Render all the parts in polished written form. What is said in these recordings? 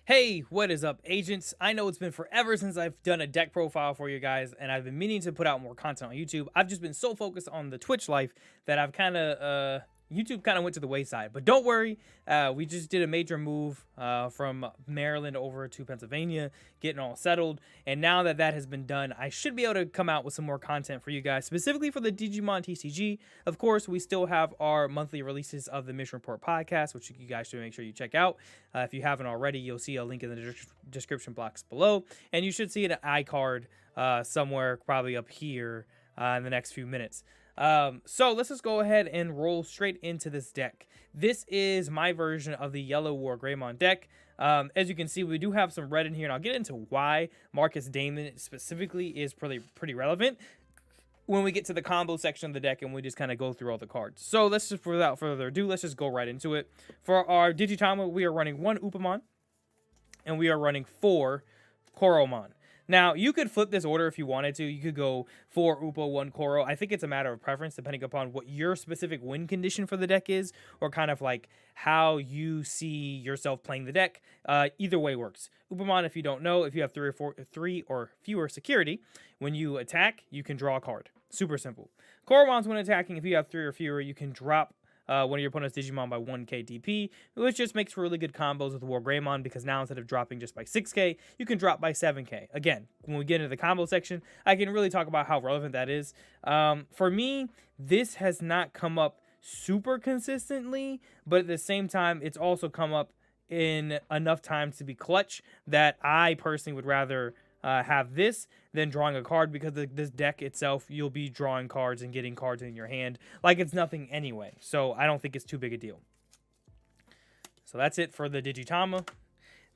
Hey, what is up, agents? I know it's been forever since I've done a deck profile for you guys, and I've been meaning to put out more content on YouTube. I've just been so focused on the Twitch life that I've YouTube kind of went to the wayside. But don't worry, we just did a major move from Maryland over to Pennsylvania, getting all settled. And now that that has been done, I should be able to come out with some more content for you guys, specifically for the Digimon TCG. Of course, we still have our monthly releases of the Mission Report podcast, which you guys should make sure you check out. If you haven't already, you'll see a link in the description box below. And you should see an iCard somewhere probably up here in the next few minutes. So let's just go ahead and roll straight into this deck. This is my version of the yellow WarGreymon deck. As you can see, we do have some red in here, and I'll get into why Marcus Damon specifically is pretty relevant when we get to the combo section of the deck and we just kind of go through all the cards. So let's just, without further ado, let's just go right into it. For our Digitama, we are running 1 Upamon, and we are running 4 Koromon. Now, you could flip this order if you wanted to. You could go 4 Upa, 1 Koro. I think it's a matter of preference depending upon what your specific win condition for the deck is, or kind of like how you see yourself playing the deck. Either way works. Upamon, if you don't know, if you have 3 or fewer security, when you attack, you can draw a card. Super simple. Koromon's when attacking, if you have 3 or fewer, you can drop one of your opponent's Digimon by 1k DP, which just makes for really good combos with WarGreymon, because now instead of dropping just by 6k, you can drop by 7k. Again, when we get into the combo section, I can really talk about how relevant that is. For me, this has not come up super consistently, but at the same time, it's also come up in enough times to be clutch that I personally would rather have this than drawing a card, because this deck itself, you'll be drawing cards and getting cards in your hand like it's nothing anyway. So I don't think it's too big a deal. So that's it for the Digitama.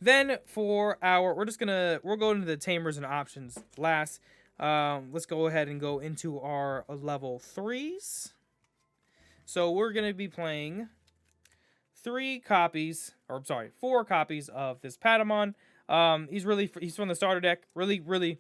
Then for our, we'll go into the tamers and options last. Let's go ahead and go into our level 3s. So we're going to be playing 4 copies of this Patamon. He's from the starter deck. Really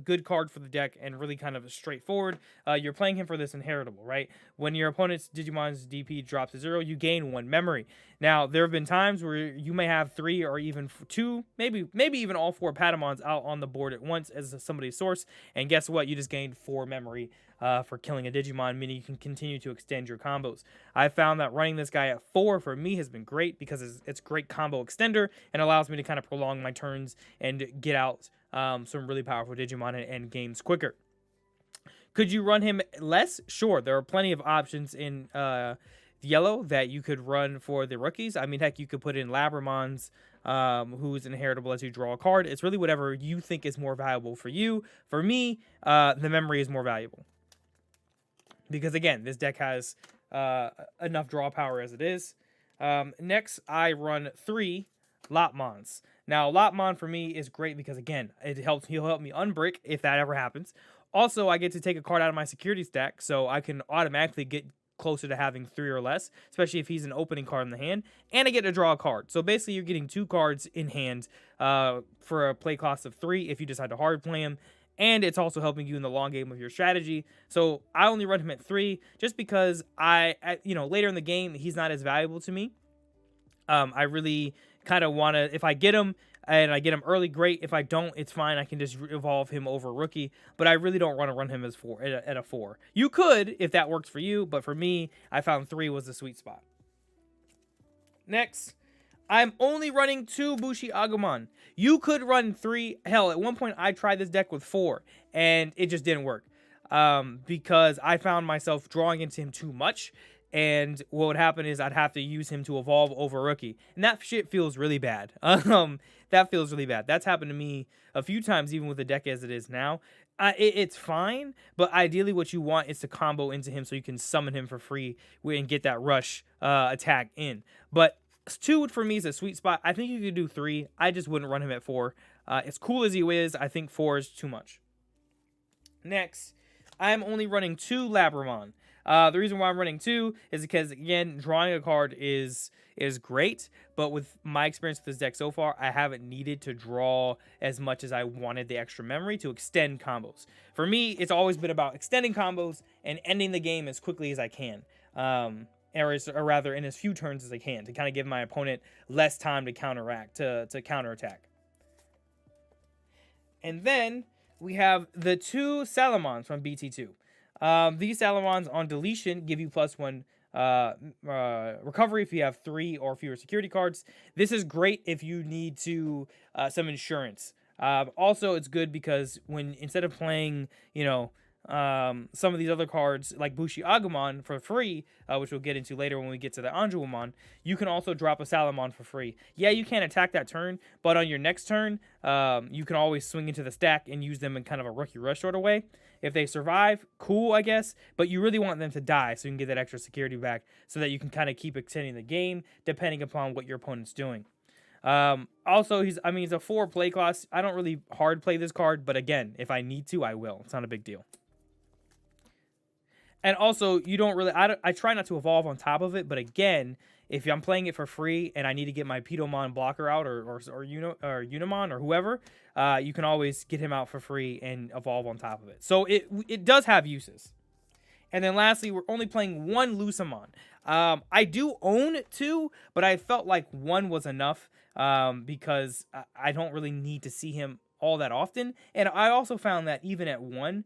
good card for the deck, and really kind of straightforward. You're playing him for this inheritable, right? When your opponent's Digimon's DP drops to 0, you gain 1 memory. Now, there have been times where you may have 3 or even 2, maybe even all 4 Patamons out on the board at once as somebody's source, and guess what? You just gained 4 memory for killing a Digimon, meaning you can continue to extend your combos. I found that running this guy at 4 for me has been great, because it's great combo extender and allows me to kind of prolong my turns and get out some really powerful Digimon and end games quicker. Could you run him less? Sure, there are plenty of options in yellow that you could run for the rookies. I mean, heck, you could put in Labramons, who's inheritable as you draw a card. It's really whatever you think is more valuable for you. For me, the memory is more valuable, because again, this deck has enough draw power as it is. Next, I run 3 Lopmons. Now, Lopmon for me is great because, again, he'll help me unbrick if that ever happens. Also, I get to take a card out of my security stack, so I can automatically get closer to having 3 or less, especially if he's an opening card in the hand, and I get to draw a card. So basically, you're getting 2 cards in hand for a play cost of 3 if you decide to hard play him, and it's also helping you in the long game of your strategy. So I only run him at 3 just because later in the game, he's not as valuable to me. I really kind of want to, if I get him and I get him early, great. If I don't, it's fine. I can just evolve him over rookie, but I really don't want to run him as 4 at a 4. You could if that works for you, but for me, I found 3 was the sweet spot. Next, I'm only running 2 Bushi Agumon. You could run 3. Hell, at one point I tried this deck with 4, and it just didn't work because I found myself drawing into him too much. And what would happen is I'd have to use him to evolve over rookie. And that shit feels really bad. That feels really bad. That's happened to me a few times, even with the deck as it is now. It's fine, but ideally what you want is to combo into him so you can summon him for free and get that rush attack in. But 2 for me is a sweet spot. I think you could do 3. I just wouldn't run him at 4. As cool as he is, I think 4 is too much. Next, I'm only running 2 Labramon. The reason why I'm running 2 is because, again, drawing a card is great, but with my experience with this deck so far, I haven't needed to draw as much as I wanted the extra memory to extend combos. For me, it's always been about extending combos and ending the game as quickly as I can. or rather in as few turns as I can, to kind of give my opponent less time to counteract, to counterattack. And then we have the 2 Salamons from BT2. These Salamons on deletion give you +1 recovery if you have 3 or fewer security cards. This is great if you need to some insurance. Also, it's good because when instead of playing, some of these other cards like Bushi Agumon for free, which we'll get into later when we get to the Anjuamon, you can also drop a Salamon for free. Yeah, you can't attack that turn, but on your next turn, you can always swing into the stack and use them in kind of a rookie rush sort of way. If they survive, cool, I guess, but you really want them to die so you can get that extra security back so that you can kind of keep extending the game depending upon what your opponent's doing. Also, he's a 4 play cost. I don't really hard play this card, but again, if I need to, I will. It's not a big deal. And also, you don't really, I try not to evolve on top of it, but again, if I'm playing it for free and I need to get my Pitomon blocker out or Unimon or whoever, you can always get him out for free and evolve on top of it. So it does have uses. And then lastly, we're only playing 1 Lusamon. I do own 2, but I felt like 1 was enough because I don't really need to see him all that often. And I also found that even at 1,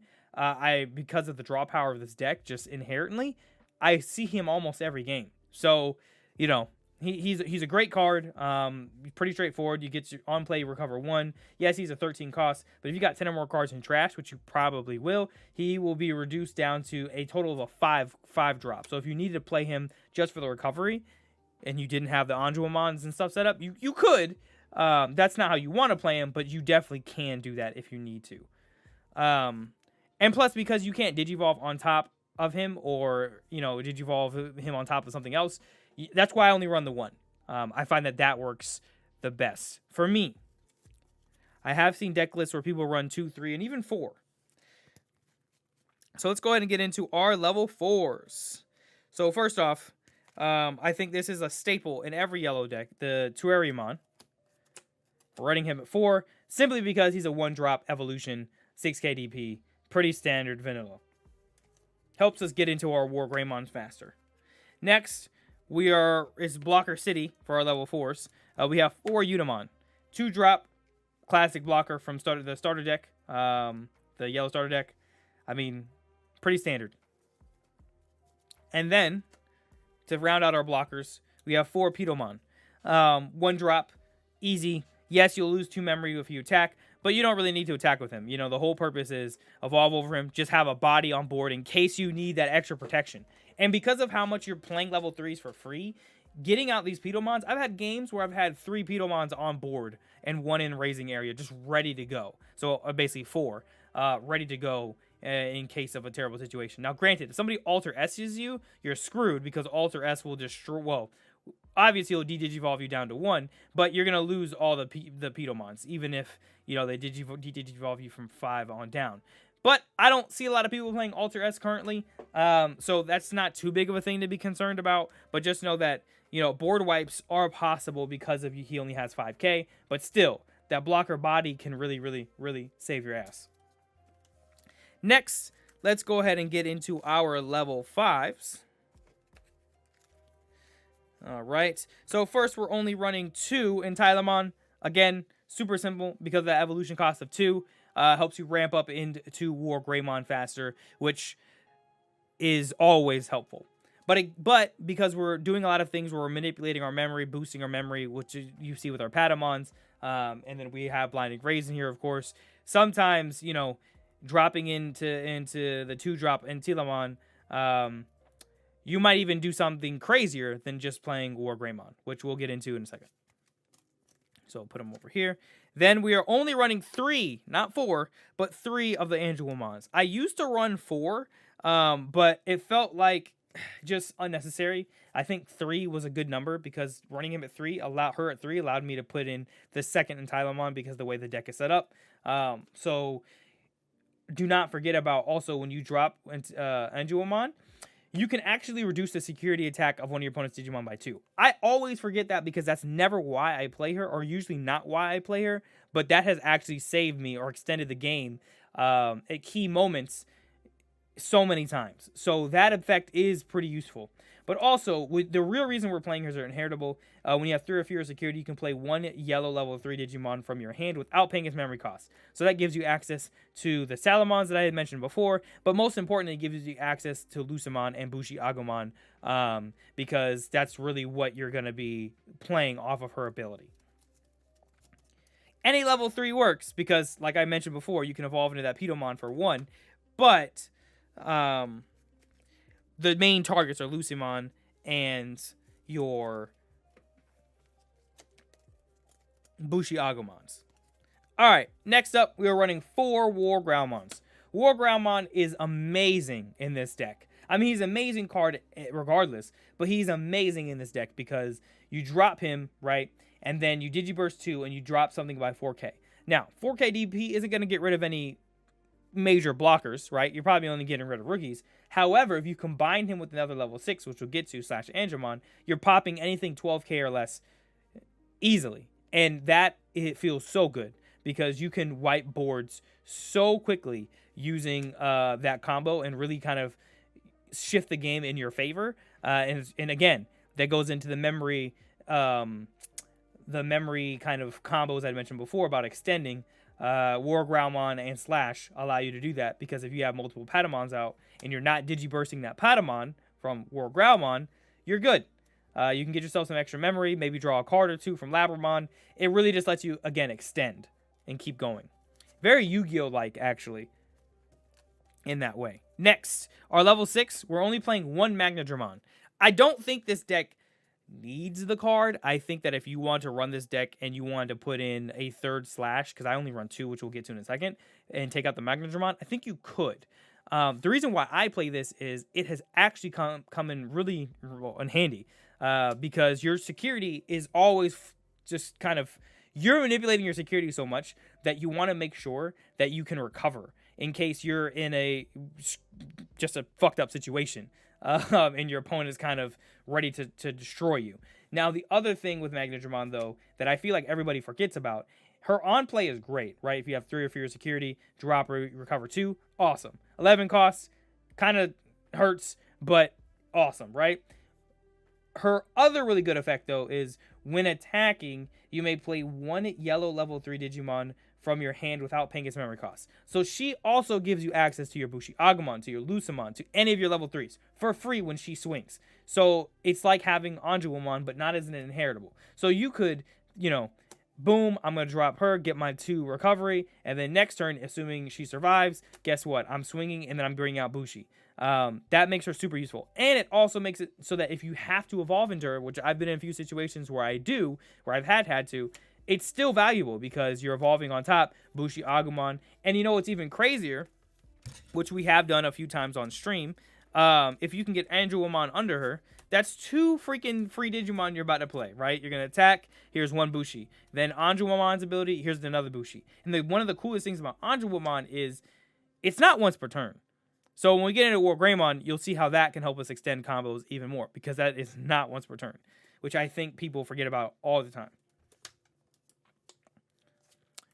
because of the draw power of this deck, just inherently, I see him almost every game. So, he's a great card. Pretty straightforward. You get your on play, you recover 1. Yes, he's a 13 cost, but if you got 10 or more cards in trash, which you probably will, he will be reduced down to a total of a 5 drop. So if you needed to play him just for the recovery, and you didn't have the Anjuamons and stuff set up, you could. That's not how you want to play him, but you definitely can do that if you need to. And plus, because you can't Digivolve on top of him or, Digivolve him on top of something else, that's why I only run the 1. I find that works the best for me. I have seen deck lists where people run 2, 3, and even 4. So let's go ahead and get into our level 4s. So first off, I think this is a staple in every yellow deck, the Tuarimon. Running him at 4, simply because he's a 1-drop evolution, 6 KDP. Pretty standard vanilla. Helps us get into our WarGreymons faster. Next, is Blocker City for our level 4s. We have 4 Unimon. 2-drop classic blocker from the starter deck. The yellow starter deck. Pretty standard. And then, to round out our blockers, we have 4 Pitomon. 1-drop, easy. Yes, you'll lose 2 memory if you attack, but you don't really need to attack with him. The whole purpose is evolve over him, just have a body on board in case you need that extra protection. And because of how much you're playing level 3s for free, getting out these Pitomons, I've had games where I've had 3 Pitomons on board and 1 in raising area just ready to go. So basically 4 ready to go in case of a terrible situation. Now granted, if somebody Alter S's you, you're screwed because Alter S will destroy, obviously, it'll de-digivolve you down to 1, but you're going to lose all the Pitomons, even if, they de-digivolve you from 5 on down. But I don't see a lot of people playing Alter S currently, so that's not too big of a thing to be concerned about, but just know that, board wipes are possible because he only has 5k, but still, that blocker body can really, really, really save your ass. Next, let's go ahead and get into our level 5s. All right, so first we're only running 2 in Tylemon. Again, super simple because of the evolution cost of 2. Helps you ramp up into WarGreymon faster, which is always helpful. But because we're doing a lot of things where we're manipulating our memory, boosting our memory, which you see with our Patamons, and then we have Blinding Rays in here, of course. Sometimes, dropping into the 2-drop in Tylemon, you might even do something crazier than just playing WarGreymon, which we'll get into in a second. So I'll put them over here. Then we are only running 3, not 4, but 3 of the Anjuamons. I used to run 4, but it felt like just unnecessary. I think 3 was a good number because running him at 3 allowed me to put in the second in Tylemon because of the way the deck is set up. So do not forget about also when you drop Anjuamon, you can actually reduce the security attack of one of your opponent's Digimon by 2. I always forget that because that's never why I play her, or usually not why I play her, but that has actually saved me or extended the game at key moments so many times. So that effect is pretty useful. But also, the real reason we're playing here is they're inheritable. When you have 3 or fewer security, you can play 1 yellow level 3 Digimon from your hand without paying its memory costs. So that gives you access to the Salamons that I had mentioned before, but most importantly, it gives you access to Lucemon and Bushi Agumon, because that's really what you're going to be playing off of her ability. Any level 3 works because, like I mentioned before, you can evolve into that Pidomon for 1, but the main targets are Lucemon and your Bushi Agumons. Alright, next up, we are running 4 WarGreymons. WarGreymon is amazing in this deck. I mean, he's an amazing card regardless, but he's amazing in this deck because you drop him, right, and then you Digiburst 2 and you drop something by 4K. Now, 4K DP isn't going to get rid of any major blockers, right? You're probably only getting rid of rookies. However, if you combine him with another level 6, which we'll get to, / Angemon, you're popping anything 12K or less easily. And that, it feels so good because you can wipe boards so quickly using that combo and really kind of shift the game in your favor. And again, that goes into the memory kind of combos I mentioned before about extending. WarGreymon and Slash allow you to do that because if you have multiple Patamons out and you're not Digibursting that Patamon from WarGreymon, you're good. You can get yourself some extra memory, maybe draw a card or 2 from Labramon. It really just lets you, again, extend and keep going. Very Yu-Gi-Oh-like, actually, in that way. Next, our level 6, we're only playing 1 Magnadramon. I don't think this deck needs the card. I think that if you want to run this deck and you want to put in a 3rd Slash, because I only run 2, which we'll get to in a second, and take out the Magnadramon, I think you could. The reason why I play this is it has actually come in really in handy because your security is always just kind of, you're manipulating your security so much that you want to make sure that you can recover in case you're in just a fucked up situation. And your opponent is kind of ready to destroy you. Now, the other thing with Magnadramon, though, that I feel like everybody forgets about, her on-play is great, right? If you have 3 or fewer security, drop or recover 2, awesome. 11 costs, kind of hurts, but awesome, right? Her other really good effect, though, is when attacking, you may play 1 yellow level 3 Digimon from your hand without paying its memory costs. So she also gives you access to your Bushi Agumon, to your Lucemon, to any of your level 3s for free when she swings. So it's like having Anjouamon, but not as an inheritable. So you could, boom, I'm going to drop her, get my 2 recovery, and then next turn, assuming she survives, guess what? I'm swinging, and then I'm bringing out Bushi. That makes her super useful. And it also makes it so that if you have to evolve into her, which I've been in a few situations where I've had to, it's still valuable because you're evolving on top, Bushi Agumon. And what's even crazier, which we have done a few times on stream, if you can get Anjouamon under her, that's 2 freaking free Digimon you're about to play, right? You're going to attack, here's 1 Bushi. Then Anjouamon's ability, here's another Bushi. And one of the coolest things about Anjouamon is it's not once per turn. So when we get into WarGreymon, you'll see how that can help us extend combos even more because that is not once per turn, which I think people forget about all the time.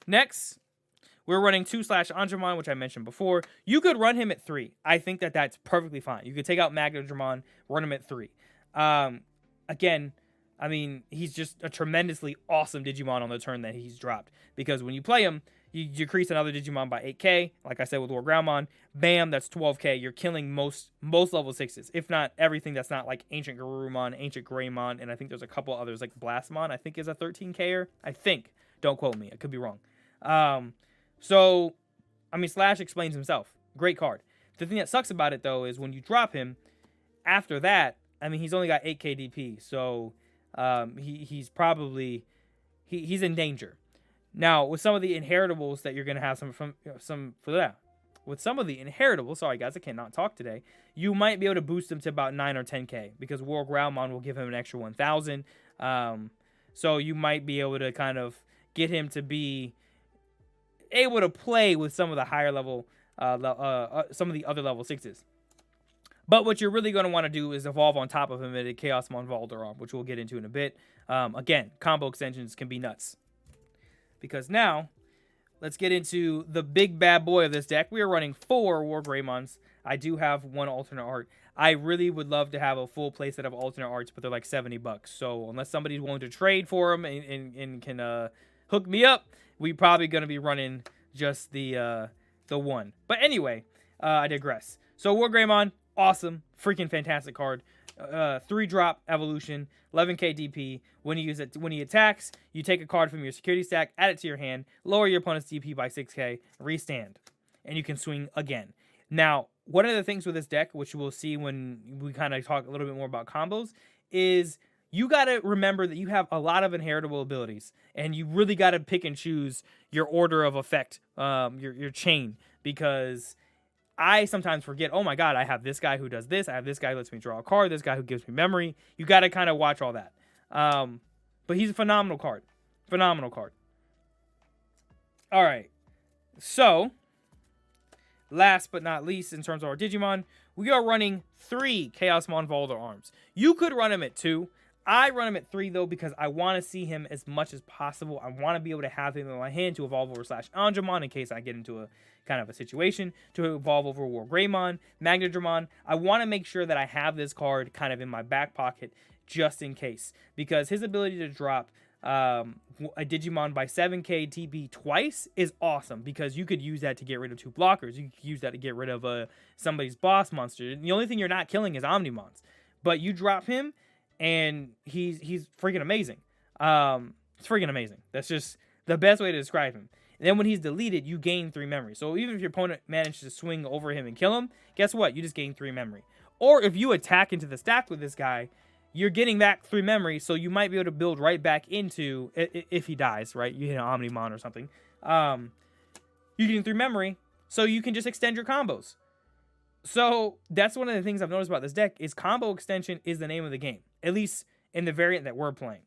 Next, we're running 2 / Angemon, which I mentioned before. You could run him at 3. I think that that's perfectly fine. You could take out Magnadramon, run him at 3. Again, I mean, he's just a tremendously awesome Digimon on the turn that he's dropped. Because when you play him, you decrease another Digimon by 8K. Like I said with WarGreymon, bam, that's 12K. You're killing most level 6s, if not everything that's not like Ancient Garurumon, Ancient Greymon, and I think there's a couple others like Blastmon, I think is a 13K-er. I think. Don't quote me. I could be wrong. So, I mean, Slash explains himself. Great card. The thing that sucks about it, though, is when you drop him, after that, I mean, he's only got 8K DP, so he's probably he's in danger. Now, with some of the inheritables that you're going to have with some of the inheritables, sorry guys, I cannot talk today, you might be able to boost him to about 9 or 10K, because WarGreymon will give him an extra 1,000. So you might be able to kind of get him to be able to play with some of the higher level, some of the other level 6s. But what you're really going to want to do is evolve on top of him at a Chaosmon Valderon, which we'll get into in a bit. Again, combo extensions can be nuts. Because now, let's get into the big bad boy of this deck. We are running 4 WarGreymons. I do have 1 alternate art. I really would love to have a full playset of alternate arts, but they're like $70. So unless somebody's willing to trade for them and can hook me up, we probably gonna be running just the one. But anyway, I digress. So WarGreymon, awesome, freaking fantastic card. 3-drop evolution, 11k DP. When he attacks, you take a card from your security stack, add it to your hand, lower your opponent's DP by 6k, restand, and you can swing again. Now, one of the things with this deck, which we'll see when we kind of talk a little bit more about combos, is you got to remember that you have a lot of inheritable abilities, and you really got to pick and choose your order of effect, your chain, because I sometimes forget, oh my god, I have this guy who does this, I have this guy who lets me draw a card, this guy who gives me memory. You got to kind of watch all that. But he's a phenomenal card. Phenomenal card. All right. So, last but not least, in terms of our Digimon, we are running 3 Chaosmon Volder arms. You could run him at 2. I run him at 3, though, because I want to see him as much as possible. I want to be able to have him in my hand to evolve over /Angemon in case I get into a kind of a situation, to evolve over WarGreymon, Magnadramon. I want to make sure that I have this card kind of in my back pocket just in case, because his ability to drop a Digimon by 7k TP twice is awesome, because you could use that to get rid of 2 blockers. You could use that to get rid of somebody's boss monster. The only thing you're not killing is Omnimons, but you drop him and he's freaking amazing. It's freaking amazing. That's just the best way to describe him. And then when he's deleted, you gain 3 memory. So even if your opponent manages to swing over him and kill him, guess what? You just gain 3 memory. Or if you attack into the stack with this guy, you're getting back 3 memory, so you might be able to build right back into, if he dies, right? You hit an Omnimon or something. You gain 3 memory, so you can just extend your combos. So that's one of the things I've noticed about this deck, is combo extension is the name of the game, at least in the variant that we're playing.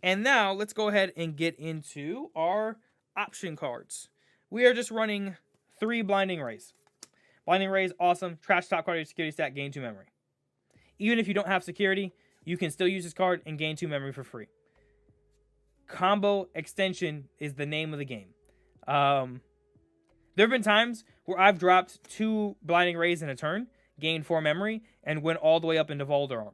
And now let's go ahead and get into our option cards. We are just running 3 Blinding Rays. Blinding Rays, awesome. Trash top card of your security stack, gain 2 memory. Even if you don't have security, you can still use this card and gain 2 memory for free. Combo extension is the name of the game. There have been times where I've dropped 2 Blinding Rays in a turn, gained 4 memory, and went all the way up into Volder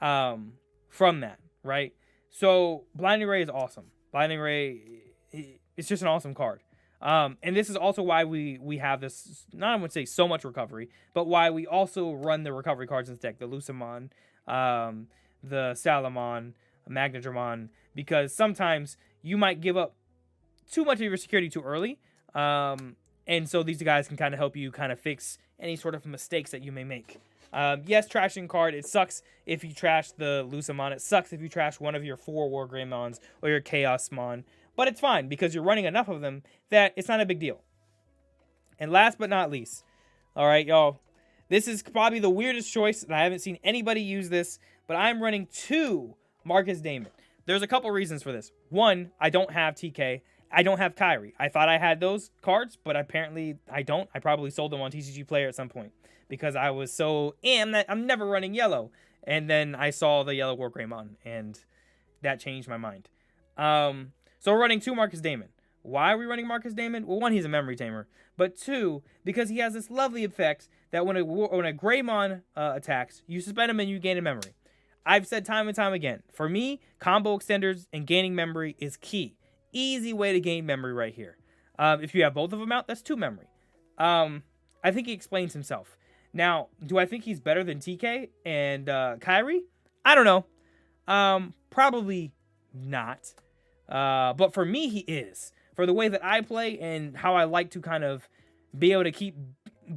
Arm from that, right? So Blinding Ray is awesome. Blinding Ray, it's just an awesome card. And this is also why we have this, not I would say so much recovery, but why we also run the recovery cards in this deck, the Lucamon, the Salamon, Magnadramon, because sometimes you might give up too much of your security too early, and so these guys can kind of help you kind of fix any sort of mistakes that you may make. Yes, trashing card, it sucks if you trash the Lucamon, it sucks if you trash one of your 4 WarGreymons or your Chaosmon, but it's fine because you're running enough of them that it's not a big deal. And last but not least, all right, y'all, this is probably the weirdest choice, and I haven't seen anybody use this, but I'm running 2 Marcus Damon. There's a couple reasons for this. One, I don't have TK. I don't have Kyrie. I thought I had those cards, but apparently I don't. I probably sold them on TCG Player at some point because I was so that I'm never running yellow. And then I saw the yellow WarGreymon, and that changed my mind. So we're running 2 Marcus Damon. Why are we running Marcus Damon? Well, 1, he's a memory tamer. But 2, because he has this lovely effect that when a Greymon attacks, you suspend him and you gain a memory. I've said time and time again, for me, combo extenders and gaining memory is key. Easy way to gain memory right here. If you have both of them out, that's 2 memory. I think he explains himself. Now, do I think he's better than TK and Kyrie? I don't know. Probably not. But for me, he is. For the way that I play and how I like to kind of be able to keep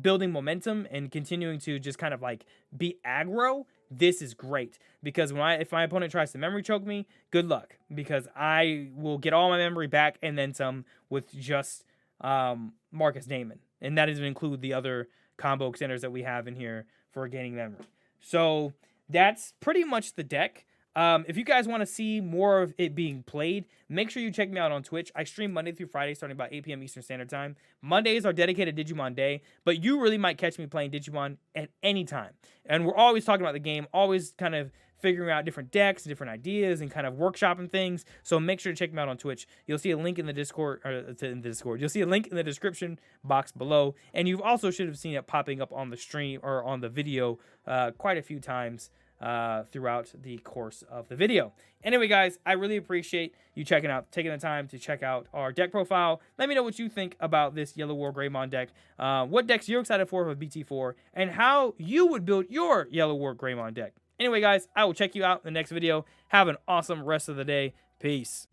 building momentum and continuing to just kind of like be aggro, this is great. Because if my opponent tries to memory choke me, good luck. Because I will get all my memory back and then some with just Marcus Damon. And that doesn't include the other combo extenders that we have in here for gaining memory. So that's pretty much the deck. If you guys want to see more of it being played, make sure you check me out on Twitch. I stream Monday through Friday starting about 8 p.m. Eastern Standard Time. Mondays are dedicated Digimon Day, but you really might catch me playing Digimon at any time. And we're always talking about the game, always kind of figuring out different decks, different ideas, and kind of workshopping things. So make sure to check him out on Twitch. You'll see a link in the Discord, You'll see a link in the description box below, and you also should have seen it popping up on the stream or on the video quite a few times throughout the course of the video. Anyway, guys, I really appreciate you taking the time to check out our deck profile. Let me know what you think about this Yellow WarGreymon deck, what decks you're excited for with BT4, and how you would build your Yellow WarGreymon deck. Anyway, guys, I will check you out in the next video. Have an awesome rest of the day. Peace.